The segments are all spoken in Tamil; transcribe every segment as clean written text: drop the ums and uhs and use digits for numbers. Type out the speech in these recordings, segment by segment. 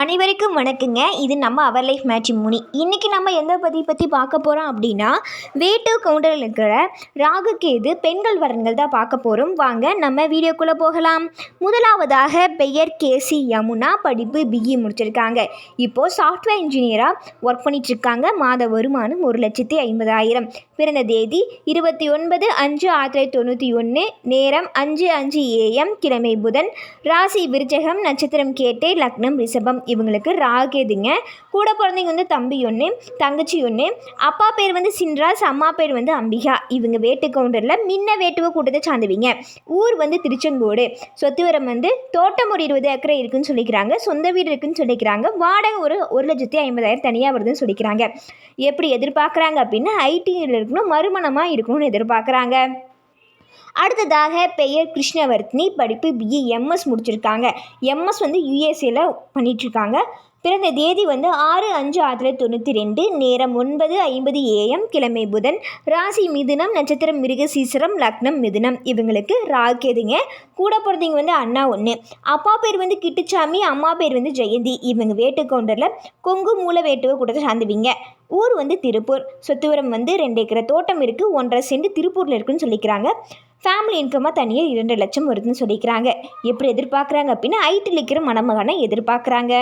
அனைவருக்கும் வணக்கங்க. இது நம்ம அவர் லைஃப் மேட்ரிமோனி. இன்றைக்கி நம்ம எந்த பற்றி பார்க்க போகிறோம் அப்படின்னா, வேட்டு கவுண்டரில் இருக்கிற ராகு கேது பெண்கள் வரன்கள் தான் பார்க்க போகிறோம். வாங்க நம்ம வீடியோக்குள்ளே போகலாம். முதலாவதாக பெயர் கேசி யமுனா, படிப்பு பிஇ முடிச்சிருக்காங்க. இப்போது சாஃப்ட்வேர் இன்ஜினியராக ஒர்க் பண்ணிகிட்ருக்காங்க. மாத வருமானம் 1,50,000. பிறந்த தேதி 29/5/1991, நேரம் 5:05 AM, கிழமை புதன், ராசி விருச்சகம், நட்சத்திரம் கேட்டை, லக்னம் ரிஷபம். இவங்களுக்கு ராகேதுங்க. கூட பிறந்தவங்க வந்து தம்பி ஒன்று, தங்கச்சி ஒன்று. அப்பா பேர் வந்து சின்ராஸ், அம்மா பேர் வந்து அம்பிகா. இவங்க வேட்டு கவுண்டரில் முன்ன வேட்டுவ கூட்டத்தை சார்ந்தவங்க. ஊர் வந்து திருச்செங்கோடு. சொத்து வரம் வந்து தோட்டம் ஒரு 20 ஏக்கரை இருக்குன்னு சொல்லிக்கிறாங்க. சொந்த வீடு இருக்குன்னு சொல்லிக்கிறாங்க. வாடகை ஒரு 1,50,000 தனியாக வருதுன்னு சொல்லிக்கிறாங்க. எப்படி எதிர்பார்க்குறாங்க அப்படின்னா, ஐடியில் இருக்கணும், மறுமணமாக இருக்கணும்னு எதிர்பார்க்குறாங்க. அடுத்ததாக பெயர் கிருஷ்ணவர்த்தினி, படிப்பு பிஇ எம்எஸ் முடிச்சிருக்காங்க. எம்எஸ் வந்து யுஎஸ்ஏல பண்ணிகிட்ருக்காங்க. பிறந்த தேதி வந்து 6/5/1992, நேரம் 9:50 AM, கிழமை புதன், ராசி மிதுனம், நட்சத்திரம் மிருகசீசரம், லக்னம் மிதுனம். இவங்களுக்கு ராகேதுங்க. கூட பிறந்தவங்க வந்து அண்ணா ஒன்று. அப்பா பேர் வந்து கிட்டுச்சாமி, அம்மா பேர் வந்து ஜெயந்தி. இவங்க வேட்டு கவுண்டரில் கொங்கு மூல வேட்டுவ கூட்டத்தை சார்ந்துவிங்க. ஊர் வந்து திருப்பூர். சொத்துவரம் வந்து 2 ஏக்கரை தோட்டம் இருக்குது. 1.5 சென்ட் திருப்பூரில் இருக்குன்னு சொல்லிக்கிறாங்க. ஃபேமிலி இன்கமாக தனியாக 2 லட்சம் வருதுன்னு சொல்லிக்கிறாங்க. எப்படி எதிர்பார்க்குறாங்க அப்படின்னா, ஐடியில் இருக்கிற மணமகனை எதிர்பார்க்குறாங்க.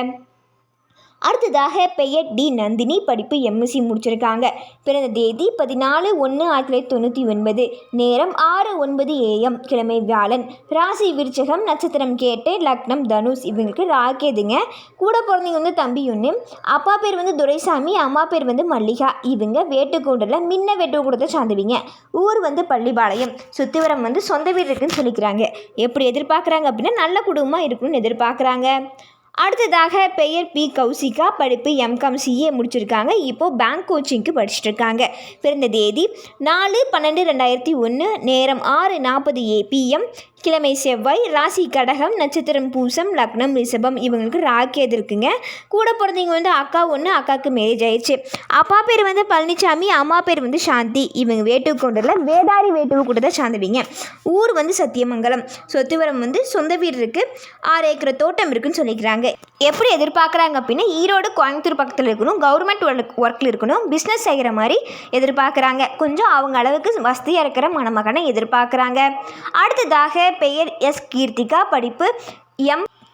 அடுத்ததாக பெயர் டி நந்தினி, படிப்பு எம்எஸ்சி முடிச்சிருக்காங்க. பிறந்த தேதி 14/1/1999, நேரம் 6:09 AM, கிழமை வியாழன், ராசி விருச்சகம், நட்சத்திரம் கேட்டை, லக்னம் தனுஷ். இவங்களுக்கு ராகேதுங்க. கூட பிறந்தவங்க வந்து தம்பி ஒன்று. அப்பா பேர் வந்து துரைசாமி, அம்மா பேர் வந்து மல்லிகா. இவங்க வேட்டுக்கோண்டில் முன்ன வேட்டு கூடத்தை சார்ந்துவிங்க. ஊர் வந்து பள்ளிப்பாளையம். சுத்துவரம் வந்து சொந்த வீடு இருக்குன்னு சொல்லிக்கிறாங்க. எப்படி எதிர்பார்க்குறாங்க அப்படின்னா, நல்ல குடும்பமாக இருக்கணும்னு எதிர்பார்க்குறாங்க. அடுத்ததாக பெயர் பி கௌசிகா, படிப்பு எம்காம் சிஏ முடிச்சிருக்காங்க. இப்போது பேங்க் கோச்சிங்க்கு படிச்சுட்டு இருக்காங்க. பிறந்த தேதி 4/12/2001, நேரம் 6:40 PM, கிழமை செவ்வாய், ராசி கடகம், நட்சத்திரம் பூசம், லக்னம் ரிஷபம். இவங்களுக்கு ராகேது இருக்குங்க. கூட பிறந்தவங்க வந்து அக்கா ஒன்று, அக்காவுக்கு மேரேஜ் ஆயிடுச்சு. அப்பா பேர் வந்து பழனிசாமி, அம்மா பேர் வந்து சாந்தி. இவங்க வேட்டு கவுண்டரில் வேதாரி வேட்டுவ கூட்டத்தை சார்ந்துவிங்க. ஊர் வந்து சத்தியமங்கலம். சொத்துவரம் வந்து சொந்த வீடு இருக்குது, 6 ஏக்கரை தோட்டம் இருக்குன்னு சொல்லிக்கிறாங்க. எப்படி எதிர்பார்க்குறாங்க அப்படின்னா, ஈரோடு கோயம்புத்தூர் பக்கத்தில் இருக்கணும், கவர்மெண்ட் ஒர்க்கில் இருக்கணும், பிஸ்னஸ் செய்கிற மாதிரி எதிர்பார்க்குறாங்க. கொஞ்சம் அவங்க அளவுக்கு வசதியாக இருக்கிற மணமகனை எதிர்பார்க்குறாங்க. அடுத்ததாக பெயர் எஸ் கீர்த்திகா, படிப்பு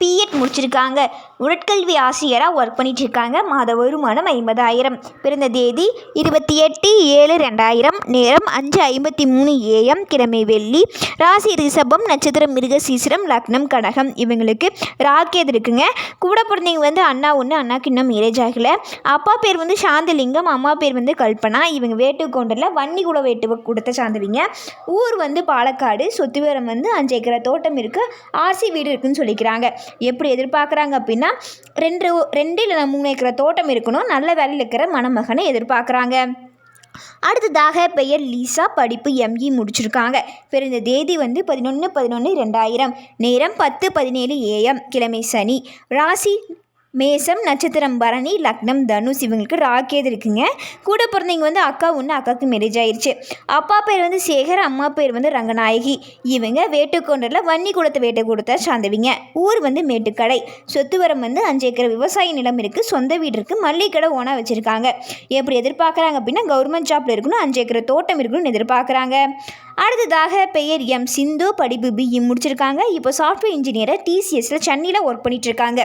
பிஎட் முடிச்சிருக்காங்க. உடற்கல்வி ஆசிரியராக ஒர்க் பண்ணிகிட்ருக்காங்க. மாத வருமானம் 50,000. பிறந்த தேதி 28/7/2000, நேரம் 5:53 AM, கிழமை வெள்ளி, ராசி ரிஷபம், நட்சத்திரம் மிருகசீசரம், லக்னம் கடகம். இவங்களுக்கு ராகேது இருக்குங்க. கூட பிறந்தவங்க வந்து அண்ணா ஒன்று, அண்ணாக்கு இன்னும் மேரேஜ் ஆகலை. அப்பா பேர் வந்து சாந்தலிங்கம், அம்மா பேர் வந்து கல்பனா. இவங்க வேட்டு கவுண்டரில் வன்னிகுல வேட்டுவ கூட்டத்தை சார்ந்துவிங்க. ஊர் வந்து பாலக்காடு. சொத்துவரம் வந்து 5 ஏக்கரை தோட்டம் இருக்குது, ஆர்சி வீடு இருக்குன்னு சொல்லிக்கிறாங்க. எப்படி எதிர்பார்க்குறாங்க அப்படின்னா, 2 இல்லை 3 ஏக்கரை தோட்டம் இருக்கணும், நல்ல வேலையில் இருக்கிற மணமகனை எதிர்பார்க்குறாங்க. அடுத்ததாக பெயர் லீசா, படிப்பு எம்இ முடிச்சிருக்காங்க. பிறந்த தேதி வந்து 11/11/2000, நேரம் 10:17 AM, கிழமை சனி, ராசி மேசம், நட்சத்திரம் பரணி, லக்னம் தனுஷ். இவங்களுக்கு ராகேது இருக்குங்க. கூட பிறந்தவங்க வந்து அக்கா ஒன்று, அக்காவுக்கு மேரேஜ் ஆயிடுச்சு. அப்பா பேர் வந்து சேகர், அம்மா பேர் வந்து ரங்கநாயகி. இவங்க வேட்டுக்கொண்டரில் வன்னி குளத்தை வேட்டு கொடுத்தா சார்ந்தவிங்க. ஊர் வந்து மேட்டுக்கடை. சொத்துவரம் வந்து 5 ஏக்கர் விவசாய நிலம் இருக்குது, சொந்த வீடு இருக்குது, மல்லிகை கடை ஓனாக வச்சுருக்காங்க. எப்படி எதிர்பார்க்குறாங்க அப்படின்னா, கவர்மெண்ட் ஜாப்பில் இருக்கணும், 5 ஏக்கர் தோட்டம் இருக்கணும்னு எதிர்பார்க்குறாங்க. அடுத்ததாக பெயர் எம் சிந்து, படிப்பு பிஇ முடிச்சிருக்காங்க. இப்போ சாஃப்ட்வேர் இன்ஜினியரை டிசிஎஸ்ல சென்னையில் ஒர்க் பண்ணிகிட்ருக்காங்க.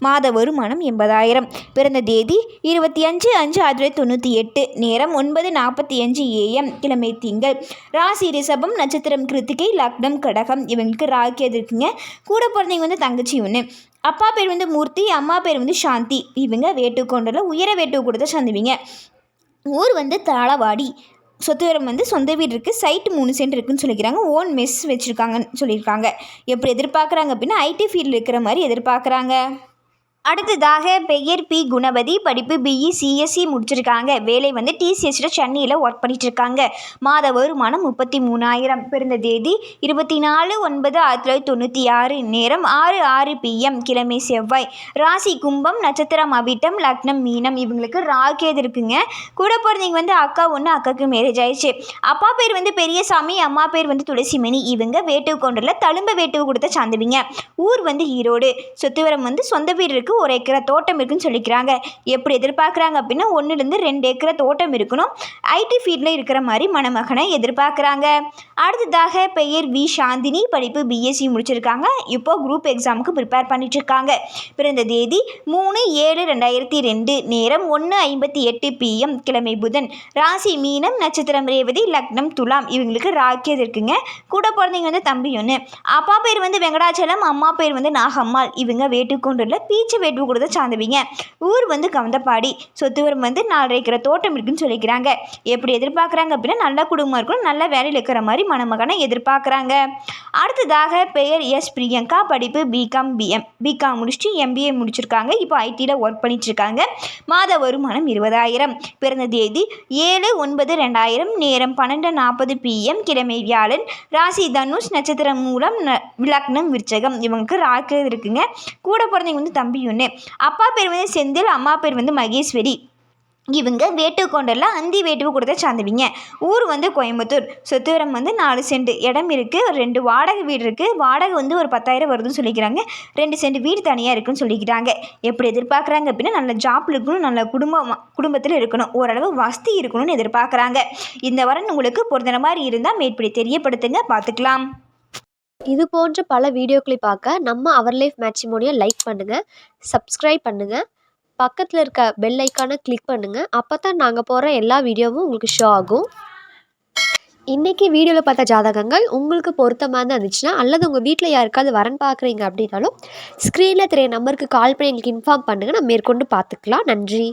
மாத வருமானம் 80,000. பிறந்த தேதி 25/5/1998, நேரம் 9:45 AM, கிழமை திங்கள், ராசி ரிஷபம், நட்சத்திரம் கிருத்திகை, லக்னம் கடகம். இவங்களுக்கு ராகேது இருக்குங்க. கூட பிறந்தவங்க வந்து தங்கச்சி ஒன்று. அப்பா பேர் வந்து மூர்த்தி, அம்மா பேர் வந்து சாந்தி. இவங்க வேட்டுக்கொண்டரில் உயர வேட்டுவ கூட்டத்தை சார்ந்துவிங்க. ஊர் வந்து தாளவாடி. சொத்துவரம் வந்து சொந்த வீடு இருக்குது, சைட்டு 3 சென்ட் இருக்குன்னு சொல்லிக்கிறாங்க. ஓன் மெஸ் வச்சுருக்காங்கன்னு சொல்லியிருக்காங்க. எப்படி எதிர்பார்க்குறாங்க அப்படின்னா, ஐடி ஃபீல்டில் இருக்கிற மாதிரி எதிர்பார்க்குறாங்க. அடுத்ததாக பெயர் பி குணவதி, படிப்பு பிஇ சிஎஸ்சி முடிச்சிருக்காங்க. வேலை வந்து டிசிஎஸ்ல சென்னையில் ஒர்க் பண்ணிகிட்ருக்காங்க. மாத வருமானம் 33,000. பிறந்த தேதி 24/9/1996, நேரம் 6:06 PM, கிழமை செவ்வாய், ராசி கும்பம், நட்சத்திரம் அவிட்டம், லக்னம் மீனம். இவங்களுக்கு ராகேது இருக்குங்க. கூட பிறந்தவங்க வந்து அக்கா ஒன்று, அக்காவுக்கு மேரேஜ் ஆயிடுச்சு. அப்பா பேர் வந்து பெரியசாமி, அம்மா பேர் வந்து துளசிமணி. இவங்க வேட்டுவ கவுண்டரில் தழும்ப வேட்டுவ கொடுத்த சார்ந்துவிங்க. ஊர் வந்து ஈரோடு. சொத்துவரம் வந்து சொந்த வீடு இருக்குது, 1 ஏக்கரை தோட்டம் இருக்குன்னு சொல்லிக்கிறாங்க. எப்படி எதிர்பார்க்குறாங்க அப்படின்னா 1லேருந்து 2 ஏக்கரை தோட்டம் இருக்கணும். ஐடி ஃபீல்டில் இருக்கிற மாதிரி மணமகனை எதிர்பார்க்குறாங்க. அடுத்ததாக பெயர் வி சாந்தினி, படிப்பு பிஎஸ்சி முடிச்சிருக்காங்க. இப்போ குரூப் எக்ஸாமுக்கு ப்ரிப்பேர் பண்ணிட்டுருக்காங்க. பிறந்த தேதி 3/7/2002, நேரம் 1:58 PM, கிழமை புதன், ராசி மீனம், நட்சத்திரம் ரேவதி, லக்னம் துலாம். இவங்களுக்கு ராக்கியது இருக்குங்க. கூட பிறந்தவங்க வந்து தம்பி ஒன்று. அப்பா பேர் வந்து வெங்கடாச்சலம், அம்மா பேர் வந்து நாகம்மாள். இவங்க வேட்டுக்கொண்டுள்ள பீச்சு வேட்டு கூட சார்ந்தவங்க. ஊர் வந்து கவுந்தப்பாடி. சொத்து வரம் வந்து 4 ஏக்கரை தோட்டம் இருக்குன்னு சொல்லிக்கிறாங்க. எப்படி எதிர்பார்க்குறாங்க அப்படின்னா நல்ல குடும்பம் இருக்கணும், நல்ல வேலையில் இருக்கிற மாதிரி மணமகனை எதிர்பார்க்குறாங்க. அடுத்ததாக பெயர் எஸ் பிரியங்கா, படிப்பு பிகாம் முடிச்சுட்டு MBA முடிச்சிருக்காங்க. இப்போ ஐடியில் ஒர்க் பண்ணிட்டு இருக்காங்க. மாத வருமானம் 20,000. பிறந்த தேதி 7/9/2000, நேரம் 12:40 PM, கிழமை வியாழன், ராசி தனுஷ், நட்சத்திரம் மூலம், லக்னம் விருச்சகம். இவங்களுக்கு ராக்கியது இருக்குங்க. கூட பிறந்தவங்க வந்து தம்பி ஒன்று. அப்பா பேர் வந்து செந்தில், அம்மா பேர் வந்து மகேஸ்வரி. இவங்க வேட்டுக்கொண்டல அந்தி வேட்டுவு கொடுத்த சார்ந்தவிங்க. ஊர் வந்து கோயம்புத்தூர். சொத்துவரம் வந்து 4 சென்ட் இடம் இருக்குது. 2 வாடகை வீடு இருக்குது. வாடகை வந்து ஒரு 10,000 வருதுன்னு சொல்லிக்கிறாங்க. 2 சென்ட் வீடு தனியாக இருக்குன்னு சொல்லிக்கிறாங்க. எப்படி எதிர்பார்க்குறாங்க அப்படின்னா நல்ல ஜாப் இருக்கணும், நல்ல குடும்பத்தில் இருக்கணும், ஓரளவு வசதி இருக்கணும்னு எதிர்பார்க்குறாங்க. இந்த வாரம் உங்களுக்கு பொருந்தின மாதிரி இருந்தால் மேற்படி தெரியப்படுத்துங்க, பார்த்துக்கலாம். இது போன்ற பல வீடியோக்களை பார்க்க நம்ம அவர் லைஃப் மேட்ரிமோனியை லைக் பண்ணுங்கள், சப்ஸ்கிரைப் பண்ணுங்கள், பக்கத்தில் இருக்க பெல் ஐக்கானை கிளிக் பண்ணுங்கள். அப்போ தான் நாங்கள் போடுற எல்லா வீடியோவும் உங்களுக்கு ஷோ ஆகும். இன்றைக்கி வீடியோவில் பார்த்த ஜாதகங்கள் உங்களுக்கு பொருத்தமாக இருந்துச்சுன்னா, அல்லது உங்கள் வீட்டில் யாருக்காவது வரன் பார்க்குறீங்க அப்படின்னாலும் ஸ்க்ரீனில் தெரிய நம்பருக்கு கால் பண்ணி எங்களுக்கு இன்ஃபார்ம் பண்ணுங்கள். நம்ம மேற்கொண்டு பார்த்துக்கலாம். நன்றி.